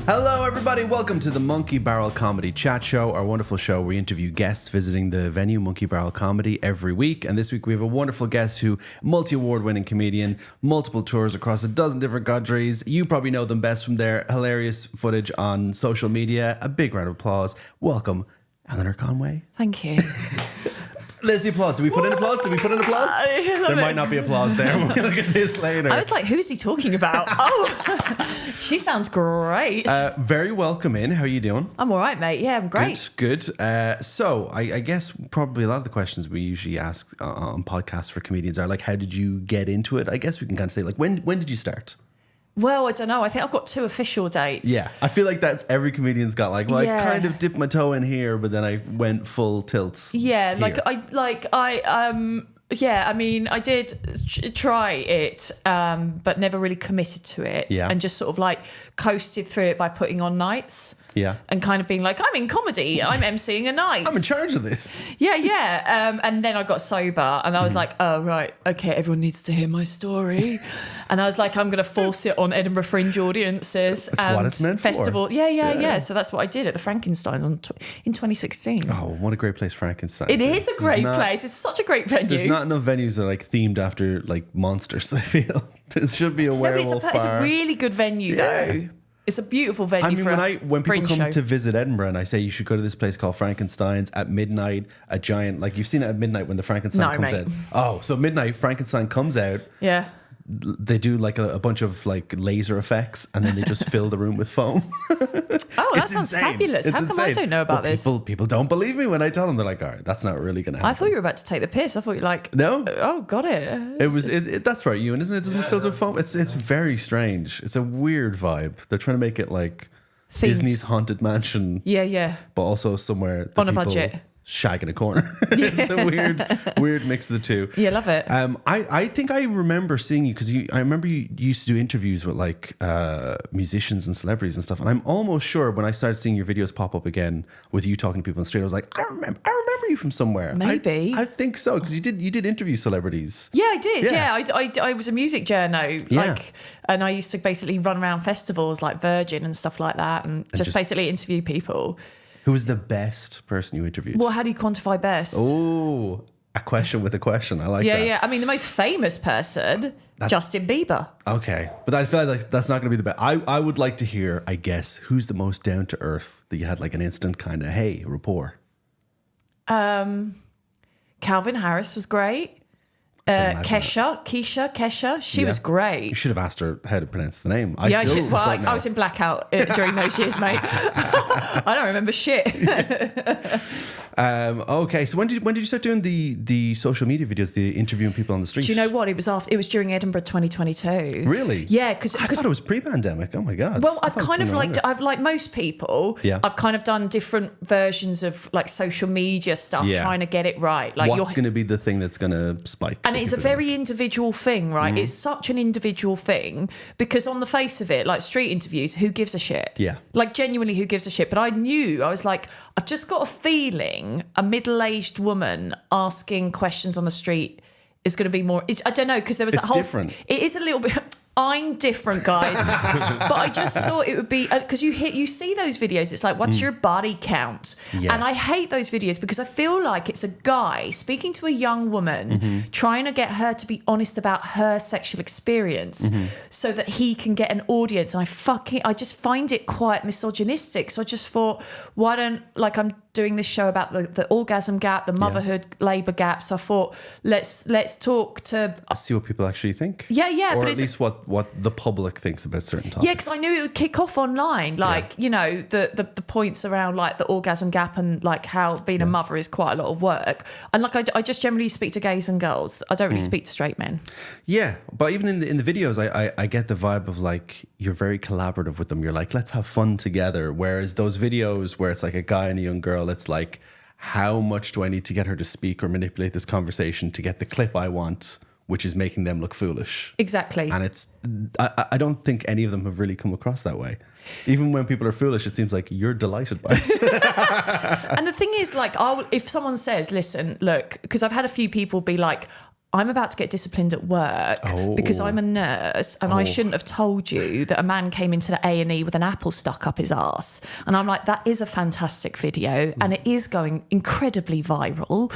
Hello, everybody. Welcome to the Monkey Barrel Comedy Chat Show, our wonderful show where we interview guests visiting the venue Monkey Barrel Comedy every week. And this week we have a wonderful guest who, multi-award winning comedian, multiple tours across a dozen different countries. You probably know them best from their hilarious footage on social media. A big round of applause. Welcome, Eleanor Conway. Thank you. There's the applause. Did we put in applause? There might not be applause there when we look at this later. I was like, who is he talking about? Oh, she sounds great. Very welcome in. How are you doing? I'm all right, mate. Yeah, I'm great. Good. So I guess probably a lot of the questions we usually ask on podcasts for comedians are like, how did you get into it? I guess we can kind of say like, when did you start? Well, I don't know. I think I've got 2 official dates. Yeah, I feel like that's every comedian's got like, well, Yeah. I kind of dipped my toe in here, but then I went full tilt. Yeah, here. I mean, I did try it, but never really committed to it. Yeah. And just sort of like coasted through it by putting on nights. Yeah. And kind of being like, I'm in comedy, I'm emceeing a night. I'm in charge of this. Yeah. And then I got sober and I was like, oh, right, okay, everyone needs to hear my story. And I was like, I'm going to force it on Edinburgh Fringe audiences. That's and what it's meant festival. for. Yeah. So that's what I did at the Frankensteins in 2016. Oh, what a great place Frankenstein It is a great place. It's such a great venue. There's not enough venues that are like themed after like monsters, I feel. There should be a werewolf bar. It's a really good venue, though. It's a beautiful venue. When people come show. to visit Edinburgh and I say you should go to this place called Frankenstein's at midnight, a giant, like you've seen it at midnight when the Frankenstein comes out. Oh, so midnight, Frankenstein comes out. Yeah. They do like a bunch of like laser effects and then they just fill the room with foam. Oh, that sounds fabulous. How come I don't know about this? People don't believe me when I tell them. They're like, all right, that's not really going to happen. I thought you were about to take the piss. I thought you were like, no. Oh, got it. That's right, Ewan, isn't it? Doesn't it fill with foam? It's very strange. It's a weird vibe. They're trying to make it like Themed. Disney's Haunted Mansion. Yeah. But also somewhere on a budget. Shag in a corner. It's a weird mix of the two. Yeah, love it. I think I remember seeing you because I remember you used to do interviews with like musicians and celebrities and stuff. And I'm almost sure when I started seeing your videos pop up again with you talking to people on the street, I was like, I remember you from somewhere. Maybe. I think so because you did interview celebrities. Yeah, I did. Yeah, I was a music journo. Yeah. And I used to basically run around festivals like Virgin and stuff like that, and just basically interview people. Who was the best person you interviewed? Well, how do you quantify best? Oh, a question with a question. I like that. Yeah. I mean, the most famous person, Justin Bieber. Okay. But I feel like that's not going to be the best. I would like to hear, I guess, who's the most down to earth that you had like an instant kind of, hey, rapport? Calvin Harris was great. Keisha, she was great. You should have asked her how to pronounce the name. I was in blackout during those years, mate. I don't remember shit. Okay, so when did you start doing the social media videos, the interviewing people on the street? Do you know what? It was during Edinburgh 2022. Really? Yeah, because I thought it was pre-pandemic. Oh my god. Well, I've like most people. Yeah. I've kind of done different versions of like social media stuff, trying to get it right. Like what's going to be the thing that's going to spike? And it's a very individual thing, right? It's such an individual thing because on the face of it, like street interviews, who gives a shit? Yeah. Like genuinely, who gives a shit? But I was like, I've just got a feeling a middle-aged woman asking questions on the street is going to be more, I don't know, because there was that whole... different. It is a little bit... I'm different, guys. But I just thought it would be... Because you see those videos, it's like, what's your body count? Yeah. And I hate those videos because I feel like it's a guy speaking to a young woman, trying to get her to be honest about her sexual experience so that he can get an audience. And I just find it quite misogynistic. So I just thought, why don't... Like, I'm doing this show about the orgasm gap, the motherhood labour gap. So I thought, let's talk to... I'll see what people actually think. Yeah. Or at least what the public thinks about certain topics. Yeah, because I knew it would kick off online. Like, you know, the points around like the orgasm gap and like how being a mother is quite a lot of work. And like, I just generally speak to gays and girls. I don't really speak to straight men. Yeah, but even in the videos, I get the vibe of like, you're very collaborative with them. You're like, let's have fun together. Whereas those videos where it's like a guy and a young girl, it's like, how much do I need to get her to speak or manipulate this conversation to get the clip I want, which is making them look foolish. Exactly. And I don't think any of them have really come across that way. Even when people are foolish, it seems like you're delighted by it. And the thing is, like, if someone says, listen, look, because I've had a few people be like, I'm about to get disciplined at work because I'm a nurse and I shouldn't have told you that a man came into the A&E with an apple stuck up his arse. And I'm like, that is a fantastic video and it is going incredibly viral,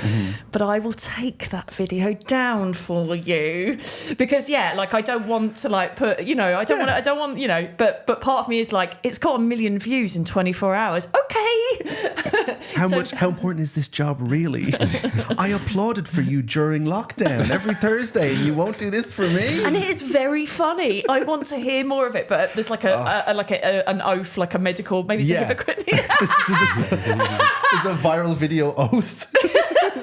but I will take that video down for you because I don't want to put, I don't want, but part of me is like, it's got 1 million views in 24 hours. Okay. How important is this job really? I applauded for you during lockdown every Thursday and you won't do this for me? And it is very funny. I want to hear more of it, but there's an oath, like a medical, maybe it's a hypocrite. There's a viral video oath.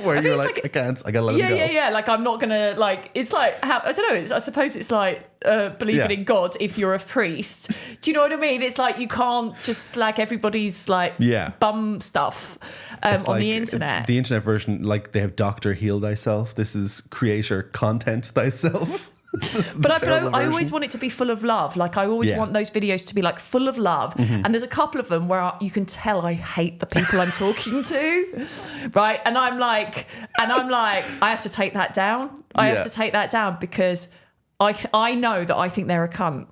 Where you're like, I can't, I gotta let him go. Yeah. Like, I'm not gonna, it's like, I don't know, I suppose it's like believing in God if you're a priest. Do you know what I mean? It's like, you can't just slag everybody's, bum stuff on the internet. The internet version, they have Doctor Heal Thyself. This is Creator Content Thyself. But I always want it to be full of love. I always want those videos to be full of love. And there's a couple of them where you can tell I hate the people I'm talking to, right? And I'm like, I have to take that down. I have to take that down because I know that I think they're a cunt.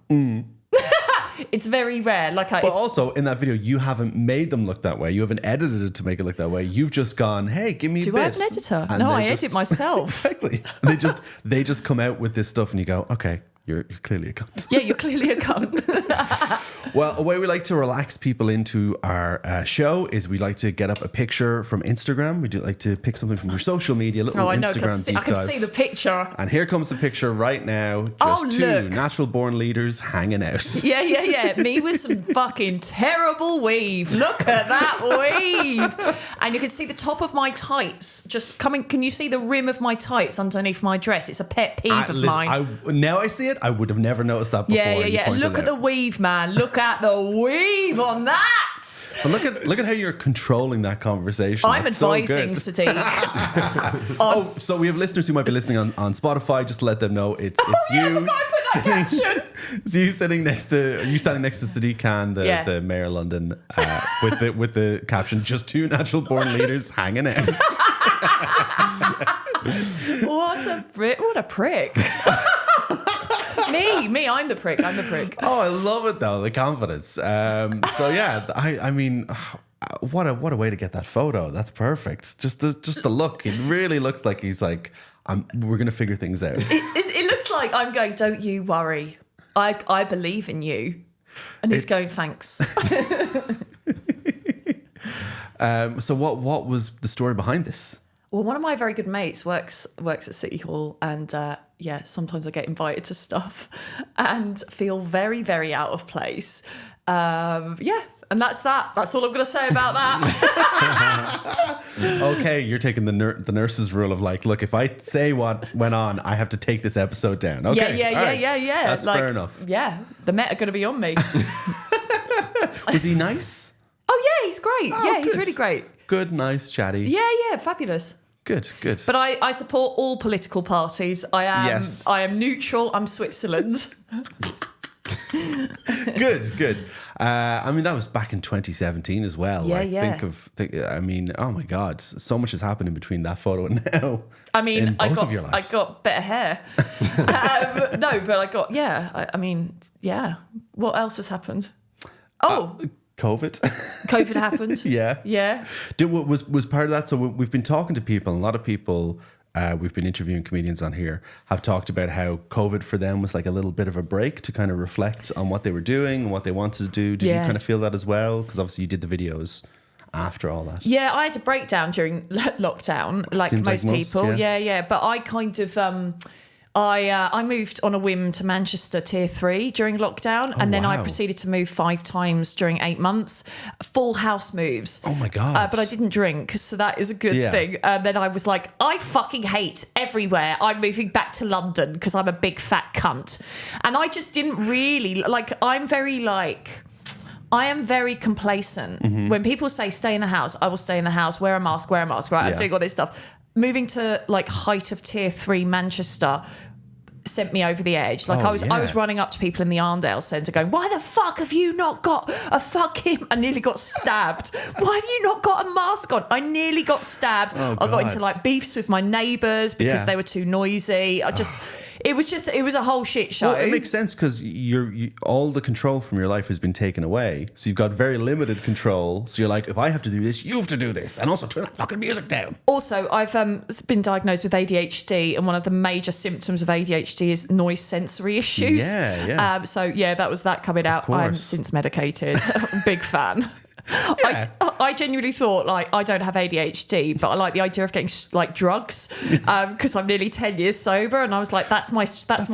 It's very rare. But also in that video, you haven't made them look that way. You haven't edited it to make it look that way. You've just gone, hey, give me a bit. Do I have an editor? And no, I edit myself. Exactly. And they just come out with this stuff and you go, okay, you're clearly a cunt. Yeah, you're clearly a cunt. Well, a way we like to relax people into our show is we like to get up a picture from Instagram. We do like to pick something from your social media, Instagram deep dive. I can see the picture. And here comes the picture right now. Just two natural born leaders hanging out. Yeah. Me with some fucking terrible weave. Look at that weave. And you can see the top of my tights just coming. Can you see the rim of my tights underneath my dress? It's a pet peeve of mine. Now I see it. I would have never noticed that before. Yeah. Look at the weave, man. Look at the weave on that. But look at how you're controlling that conversation. I'm advising Sadiq. So we have listeners who might be listening on Spotify. Just to let them know it's you. It's you standing next to Sadiq Khan, the Mayor of London, with the caption, "Just two natural born leaders hanging out." What a prick. Me, I'm the prick. Oh, I love it though, the confidence. I mean, what a way to get that photo. That's perfect. Just the look. It really looks like he's like, we're gonna figure things out. It looks like I'm going, don't you worry. I believe in you. And he's going, thanks. So what was the story behind this? Well, one of my very good mates works at City Hall, and sometimes I get invited to stuff and feel very, very out of place. And that's that. That's all I'm going to say about that. Okay, you're taking the nurse's rule of look, if I say what went on, I have to take this episode down. Okay, yeah. That's fair enough. Yeah, the Met are going to be on me. Is he nice? Oh yeah, he's great. Oh, he's really great. Good, nice, chatty. Yeah, fabulous. Good. But I support all political parties. I am neutral. I'm Switzerland. Good. I mean, that was back in 2017 as well. Yeah. I mean, oh my God, so much has happened in between that photo and now. I mean, in both of your lives. I got better hair. No, but I got, What else has happened? COVID happened. Yeah. Was part of that. So we've been talking to people, and a lot of people, we've been interviewing comedians on here, have talked about how COVID for them was like a little bit of a break to kind of reflect on what they were doing and what they wanted to do. Did you kind of feel that as well? Because obviously you did the videos after all that. Yeah, I had a breakdown during lockdown, like most people. Yeah. But I kind of... I moved on a whim to Manchester Tier 3 during lockdown, and then I proceeded to move 5 times during 8 months. Full house moves. Oh my God. But I didn't drink, so that is a good thing. And then I was like, I fucking hate everywhere. I'm moving back to London because I'm a big fat cunt. And I just didn't really, I am very complacent. Mm-hmm. When people say stay in the house, I will stay in the house, wear a mask, right? I'm doing all this stuff. Moving to height of Tier 3 Manchester, sent me over the edge. Like I was running up to people in the Arndale Centre going, why the fuck have you not got a fucking... I nearly got stabbed. Why have you not got a mask on? I nearly got stabbed. I got into like beefs with my neighbours because they were too noisy. It was a whole shit show. Well, it makes sense because all the control from your life has been taken away. So you've got very limited control. So you're like, if I have to do this, you have to do this. And also turn that fucking music down. Also, I've been diagnosed with ADHD, and one of the major symptoms of ADHD is noise sensory issues. Yeah. So that was that coming out. I'm since medicated. Big fan. Yeah. I genuinely thought like I don't have ADHD, but I like the idea of getting like drugs because I'm nearly 10 years sober, and I was like, that's my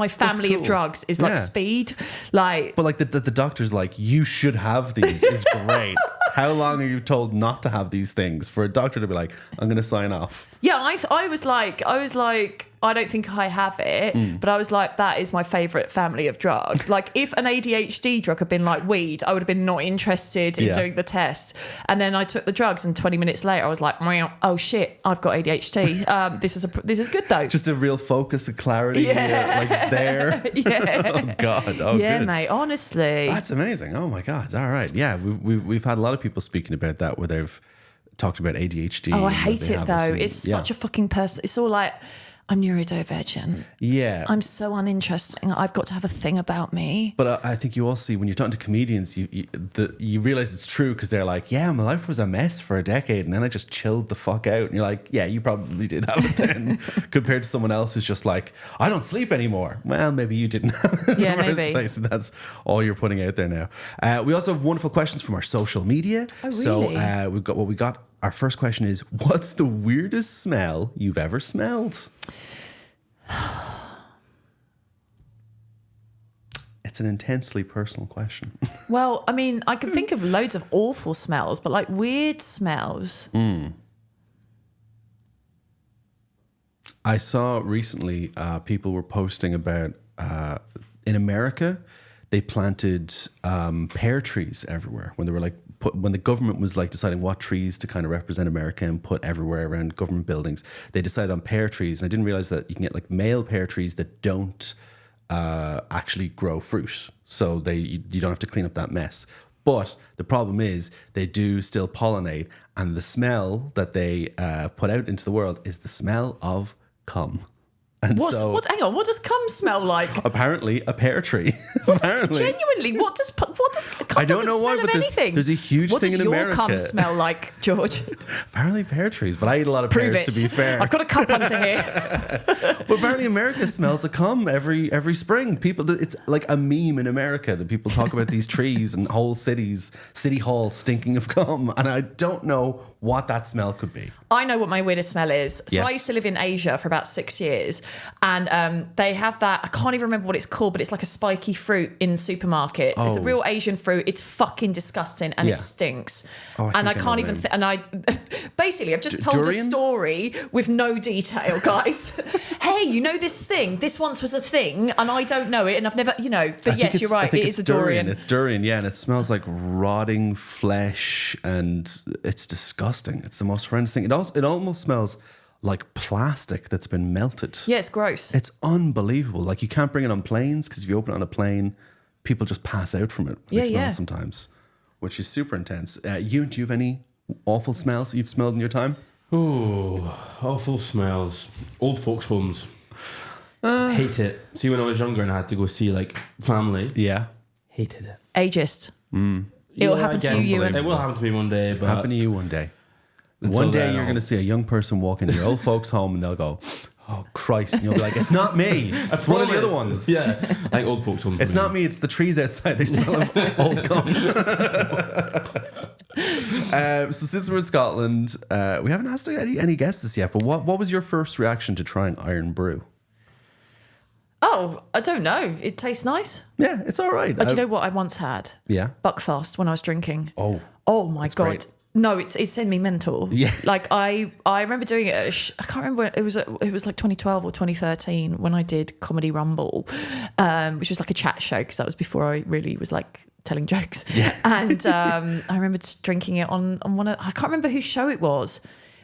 family of drugs is like speed, like. But like the doctor's like, you should have these is great. How long are you told not to have these things for a doctor to be like, I'm going to sign off? Yeah, I was like, I don't think I have it, but I was like, that is my favourite family of drugs. Like, if an ADHD drug had been like weed, I would have been not interested in doing the test. And then I took the drugs, and 20 minutes later, I was like, oh shit, I've got ADHD. This is good though. Just a real focus and clarity, like there. Oh God. Oh, yeah, good. mate. Honestly, that's amazing. Oh my God. All right. Yeah, we've had a lot of people speaking about that where they've talked about ADHD. Oh, I hate it though. It's such a fucking person. It's all like, I'm neurodivergent. Yeah. I'm so uninteresting. I've got to have a thing about me. But I think you also see when you're talking to comedians, you realize it's true because they're like, yeah, my life was a mess for a decade and then I just chilled the fuck out. And you're like, yeah, you probably did have it then compared to someone else who's just like, I don't sleep anymore. Well, maybe you didn't have it in the first place. And that's all you're putting out there now. We also have wonderful questions from our social media. Oh, really? So we've got what we got. Our first question is, what's the weirdest smell you've ever smelled? It's an intensely personal question. Well, I mean, I can think of loads of awful smells, but like weird smells. I saw recently people were posting about in America, they planted pear trees everywhere when they were like, when the government was like deciding what trees to kind of represent America and put everywhere around government buildings, they decided on pear trees. And I didn't realize that you can get like male pear trees that don't actually grow fruit. So you don't have to clean up that mess. But the problem is they do still pollinate, and the smell that they put out into the world is the smell of cum. And hang on, what does cum smell like? Apparently a pear tree. Genuinely, what does cum I don't know why, but anything? There's a huge thing in America. What does your cum smell like, George? Apparently pear trees, but I eat a lot of pears, to be fair. I've got a cup under here. But apparently America smells of cum every spring. People, it's like a meme in America that people talk about these trees and whole cities, city halls stinking of cum, and I don't know what that smell could be. I know what my weirdest smell is. So I used to live in Asia for about 6 years, and they have that, I can't even remember what it's called, but it's like a spiky fruit in supermarkets. It's a real Asian fruit. It's fucking disgusting and it stinks. And I can't even and I basically I've just told durian? A story with no detail, guys. Hey, you know this thing? This once was a thing and I don't know it and I've never, but yes, you're right. It is a durian. It's durian, yeah, and it smells like rotting flesh and it's disgusting. It's the most horrendous thing. It almost smells like plastic that's been melted. Yeah, it's gross. It's unbelievable. Like you can't bring it on planes because if you open it on a plane, people just pass out from it. They smell it sometimes, which is super intense. Do you have any awful smells that you've smelled in your time? Oh, awful smells. Old folks' homes. Hate it. See, when I was younger and I had to go see like family. Yeah. Hated it. Ageist. It'll happen to you. It will happen to me one day. But it'll happen to you one day. One day you're going to see a young person walk into your old folks' home and they'll go, oh Christ, and you'll be like, it's not me, it's one of the other ones. Yeah, like old folks' homes. It's not me, it's the trees outside, they smell of old cum. So since we're in Scotland, we haven't asked any guests this yet, but what was your first reaction to trying Iron Brew? Oh, I don't know. It tastes nice. Yeah, it's all right. Do you know what I once had? Yeah. Buckfast when I was drinking. Oh my God. Great. No, it sent me mental. Yeah. Like I remember doing it I can't remember when, it was like 2012 or 2013 when I did Comedy Rumble, which was like a chat show because that was before I really was like telling jokes. Yeah. And I remember drinking it on one of, I can't remember whose show it was,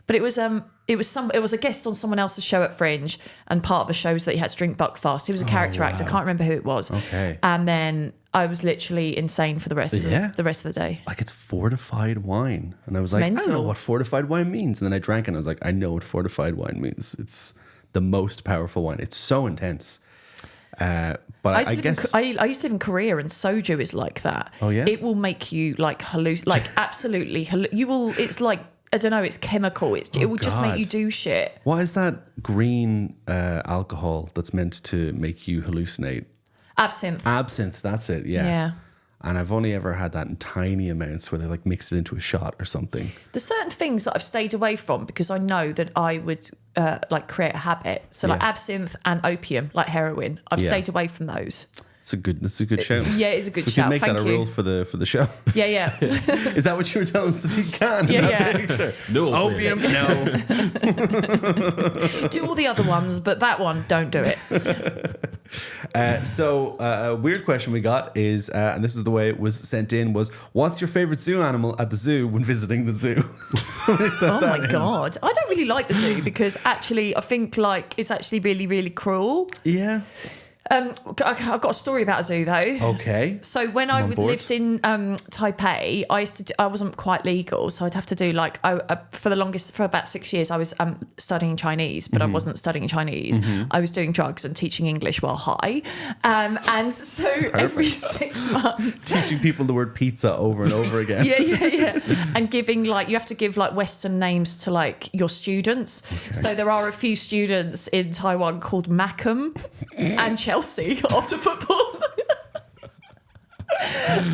But it was a guest on someone else's show at Fringe, and part of the show was that he had to drink Buckfast. He was a character actor. I can't remember who it was. Okay. And then I was literally insane for the rest of the day. Like, it's fortified wine. And I was like, I don't know what fortified wine means. And then I drank it and I was like, I know what fortified wine means. It's the most powerful wine. It's so intense. But I guess I used to live in Korea, and soju is like that. Oh yeah, it will make you like absolutely. You will. It's like, I don't know. It's chemical. It will just make you do shit. What is that green alcohol that's meant to make you hallucinate? Absinthe. Absinthe. That's it. Yeah. And I've only ever had that in tiny amounts where they like mix it into a shot or something. There's certain things that I've stayed away from because I know that I would like create a habit. So like absinthe and opium, like heroin, I've stayed away from those. That's a good show. Yeah, it's a good show. shout. We can make that a rule for the show. Yeah. Is that what you were telling Sadiq Khan? Yeah. No. Opium, no. Do all the other ones, but that one, don't do it. So a weird question we got is, and this is the way it was sent in, was, what's your favorite zoo animal at the zoo when visiting the zoo? Oh my God. I don't really like the zoo because actually I think like it's actually really, really cruel. Yeah. I've got a story about a zoo though. Okay. So when I lived in Taipei, I wasn't quite legal, so I'd have to do like for about 6 years I was studying Chinese, but I wasn't studying Chinese. I was doing drugs and teaching English while high, and so every 6 months teaching people the word pizza over and over again. Yeah, and giving like you have to give like Western names to like your students. Okay. So there are a few students in Taiwan called Mackham and Chelsea after football.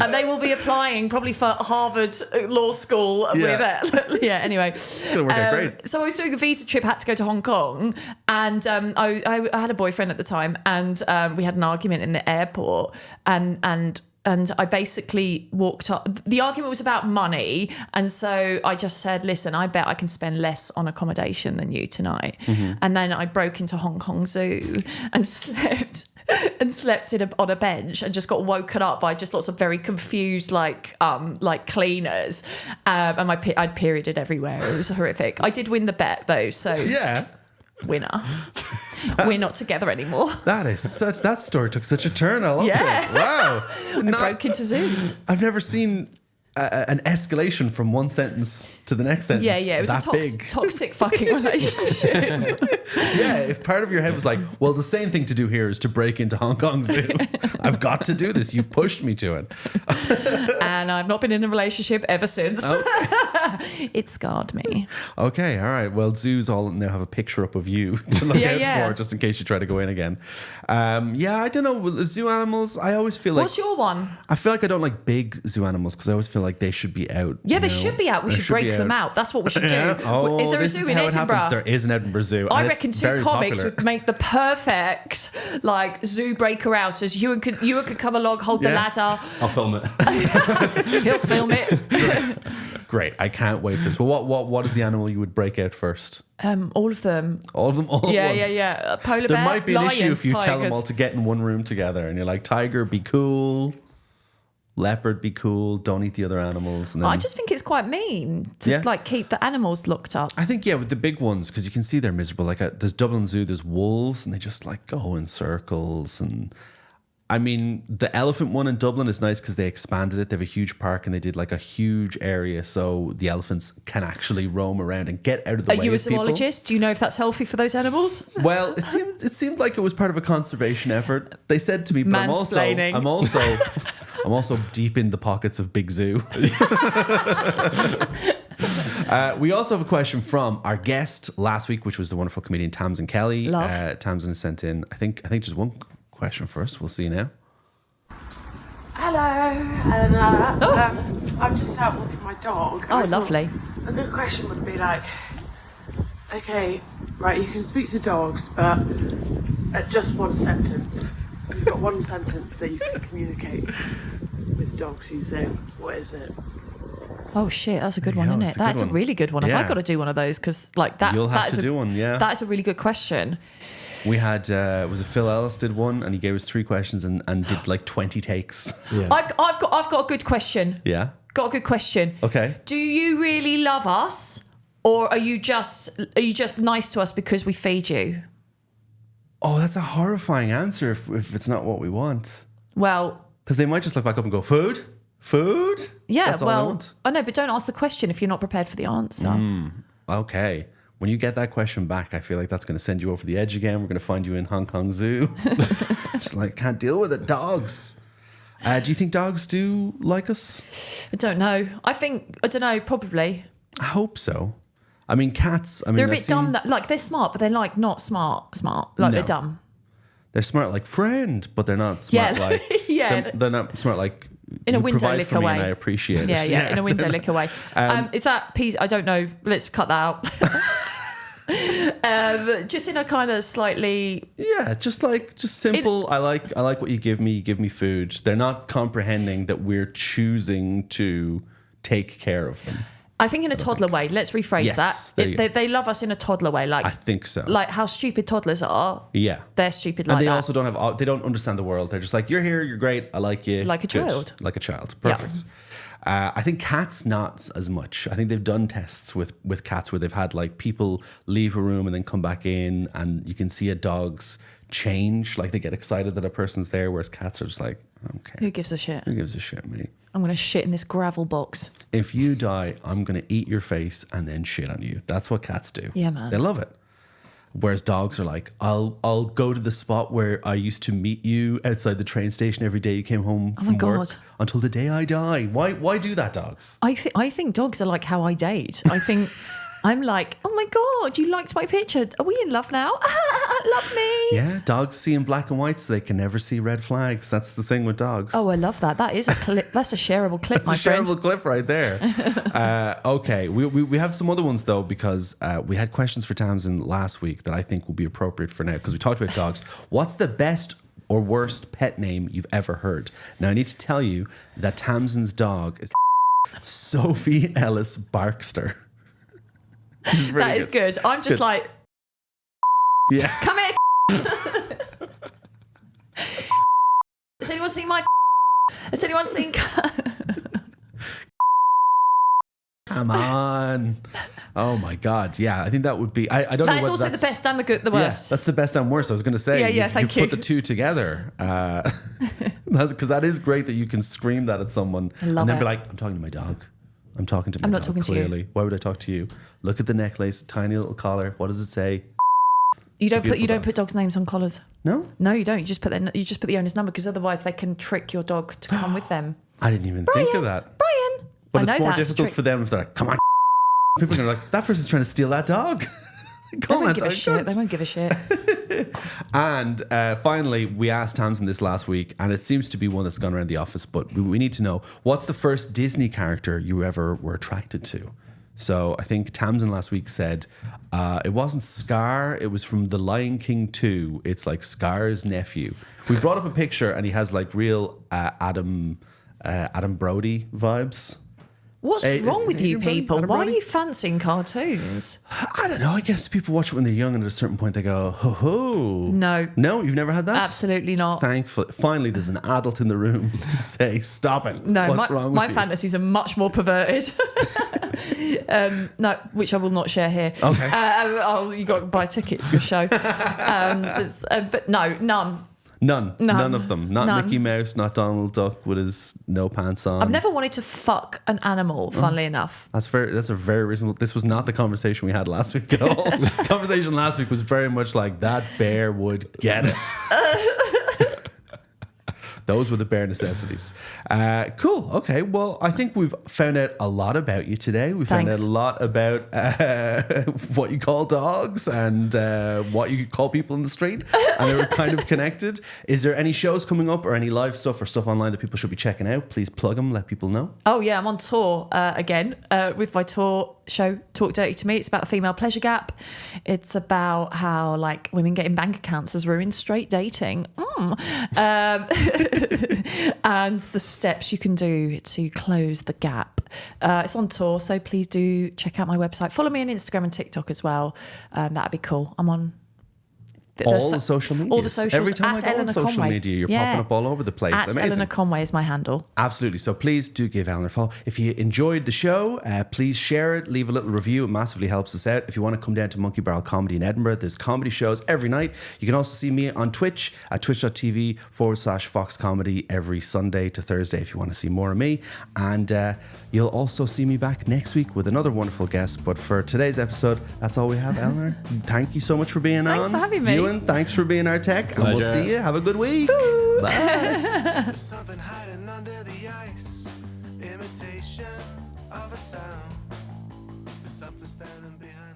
And they will be applying probably for Harvard Law School. Anyway. It's going to work out great. So I was doing a visa trip, had to go to Hong Kong, and I had a boyfriend at the time, and we had an argument in the airport, and I basically walked up. The argument was about money. And so I just said, listen, I bet I can spend less on accommodation than you tonight. And then I broke into Hong Kong Zoo and slept on a bench and just got woken up by just lots of very confused like cleaners. And I'd perioded everywhere. It was horrific. I did win the bet though. So yeah. Winner. We're not together anymore. That story took such a turn. I loved it. Wow. I broke into zoos. I've never seen an escalation from one sentence to the next sentence. Yeah. It was a toxic fucking relationship. Yeah, if part of your head was like, well, the same thing to do here is to break into Hong Kong Zoo. I've got to do this. You've pushed me to it. And I've not been in a relationship ever since. Okay. It scarred me. Okay, all right. Well, zoos all now have a picture up of you to look out for, just in case you try to go in again. I don't know. With zoo animals, I always feel like... What's your one? I feel like I don't like big zoo animals because I always feel like they should be out. Yeah, they should be out. We should break them out. That's what we should do. Is there a zoo in Edinburgh? There is an Edinburgh Zoo. I reckon two comics would make the perfect like zoo breaker outers. Ewan could come along, hold the ladder. I'll film it. He'll film it. Great. I can't wait for this. Well, what is the animal you would break out first? All of them. All of them all at once? Yeah. Polar bear, there might be an lions, issue if you tigers. tell them all to get in one room together and you're like, tiger, be cool. Leopard, be cool. Don't eat the other animals. And then, I just think it's quite mean to like keep the animals locked up. I think with the big ones, because you can see they're miserable. Like there's Dublin Zoo, there's wolves, and they just like go in circles. And I mean, the elephant one in Dublin is nice because they expanded it. They have a huge park and they did like a huge area so the elephants can actually roam around and get out of the way of people. Are you a zoologist? Do you know if that's healthy for those animals? Well, it seemed like it was part of a conservation effort. They said to me, but Mansplaining. I'm also deep in the pockets of Big Zoo. We also have a question from our guest last week, which was the wonderful comedian Tamsyn Kelly. Love. Tamsyn has sent in, I think just one question for us. We'll see now. Hello, Eleanor. I'm just out walking my dog. Oh, lovely. A good question would be like, okay, right, you can speak to dogs, but at just one sentence. You've got one sentence that you can communicate with dogs using. What is it? Oh shit, that's a good one, isn't it? That's a really good one. Yeah. Have I got to do one of those? Because like that, you'll have that to do one. Yeah, that is a really good question. We had was it Phil Ellis did one, and he gave us 3 questions and did like 20 takes. Yeah. I've got a good question. Yeah, Got a good question. okay. Do you really love us, Or are you just nice to us because we feed you? Oh, that's a horrifying answer if it's not what we want. Well, because they might just look back up and go, food? Yeah, that's all they want. I know, but don't ask the question if you're not prepared for the answer. Okay. When you get that question back, I feel like that's going to send you over the edge again. We're going to find you in Hong Kong Zoo. Just like, can't deal with it. Dogs. Do you think dogs do like us? I don't know. I don't know, probably. I hope so. I mean, cats. They're a bit dumb. Like, they're smart, but they're like not smart. Like, they're dumb. They're smart like friend, but they not smart like... Yeah. They're not smart like... In a window licker way. And I appreciate yeah, it. Yeah, in a window licker way. Is that piece? I don't know. Let's cut that out. Just in a kind of slightly... Yeah, just simple. I like what you give me. You give me food. They're not comprehending that we're choosing to take care of them. I think in a toddler way. Let's rephrase that. They love us in a toddler way. Like, I think so. Like how stupid toddlers are. Yeah. They're stupid like that. And they also they don't understand the world. They're just like, you're here, you're great, I like you. Like a child. Like a child. Perfect. Yeah. I think cats not as much. I think they've done tests with cats where they've had like people leave a room and then come back in, and you can see a dog's change. Like they get excited that a person's there, whereas cats are just like, okay. Who gives a shit? Who gives a shit, mate? I'm going to shit in this gravel box. If you die, I'm going to eat your face and then shit on you. That's what cats do. Yeah, man. They love it. Whereas dogs are like, I'll go to the spot where I used to meet you outside the train station every day you came home from work until the day I die. Why do that, dogs? I think dogs are like how I date. I think I'm like, oh my God, you liked my picture. Are we in love now? Love me. Yeah, dogs see in black and white so they can never see red flags. That's the thing with dogs. Oh, I love that. That is a clip. That's a shareable clip, my friend. That's a shareable clip right there. Okay, we have some other ones though, because we had questions for Tamsyn last week that I think will be appropriate for now, because we talked about dogs. What's the best or worst pet name you've ever heard? Now, I need to tell you that Tamsyn's dog is Sophie Ellis Barkster. That is good. I'm just like, yeah. Come here. Has anyone seen my? Has anyone seen? Come on. Oh my God. Yeah, I think that would be. I don't know. That is also the best and the worst. Yeah, that's the best and worst. I was going to say. Yeah. Thank you. Put the two together. Because that is great that you can scream that at someone and then be like, "I'm talking to my dog. I'm talking to my dog." I'm not talking clearly. to you. Why would I talk to you? Look at the necklace, tiny little collar. What does it say? You don't put dogs' names on collars. No, you don't. You just put the owner's number, because otherwise they can trick your dog to come with them. I didn't even think of that. Brian, but it's more difficult for them if they're like, "Come on." People are gonna be like, that person's trying to steal that dog. They won't give a shit. They won't give a shit. And finally, we asked Tamsyn this last week, and it seems to be one that's gone around the office, but we need to know, what's the first Disney character you ever were attracted to? So I think Tamsyn last week said it wasn't Scar, it was from The Lion King 2. It's like Scar's nephew. We brought up a picture, and he has like real Adam Brody vibes. What's wrong with you people? Why are you fancying cartoons? I don't know. I guess people watch it when they're young, and at a certain point they go, ho ho. No. No, you've never had that? Absolutely not. Thankfully. Finally, there's an adult in the room to say, stop it. No, what's wrong with my you? fantasies are much more perverted. No, which I will not share here. Okay. You got to buy a ticket to a show. But no, none. None of them. Not Mickey Mouse, not Donald Duck with his no pants on. I've never wanted to fuck an animal, funnily enough. That's a very reasonable. This was not the conversation we had last week at all. The conversation last week was very much like, that bear would get it. Those were the bare necessities. Cool. Okay. Well, I think we've found out a lot about you today. We found out a lot about what you call dogs and what you call people in the street. And they were kind of connected. Is there any shows coming up or any live stuff or stuff online that people should be checking out? Please plug them. Let people know. Oh, yeah. I'm on tour again with my tour show, Talk Dirty to Me. It's about the female pleasure gap. It's about how like women getting bank accounts has ruined straight dating. And the steps you can do to close the gap. It's on tour, so please do check out my website. Follow me on Instagram and TikTok as well. That'd be cool. I'm on All the social media. All the socials. Every time I At go on Eleanor social Conway. media, you're Yeah. popping up all over the place. At Amazing. Eleanor Conway is my handle. Absolutely. So please do give Eleanor a follow. If you enjoyed the show, please share it, leave a little review. It massively helps us out. If you want to come down to Monkey Barrel Comedy in Edinburgh, there's comedy shows every night. You can also see me on Twitch at twitch.tv/Fox Comedy every Sunday to Thursday if you want to see more of me. And you'll also see me back next week with another wonderful guest. But for today's episode, that's all we have, Eleanor. Thank you so much for being on. Thanks for having me. Ewan, thanks for being our tech. And we'll Pleasure. see you. Have a good week. Bye. There's something hiding under the ice, imitation of a sound. There's something standing behind.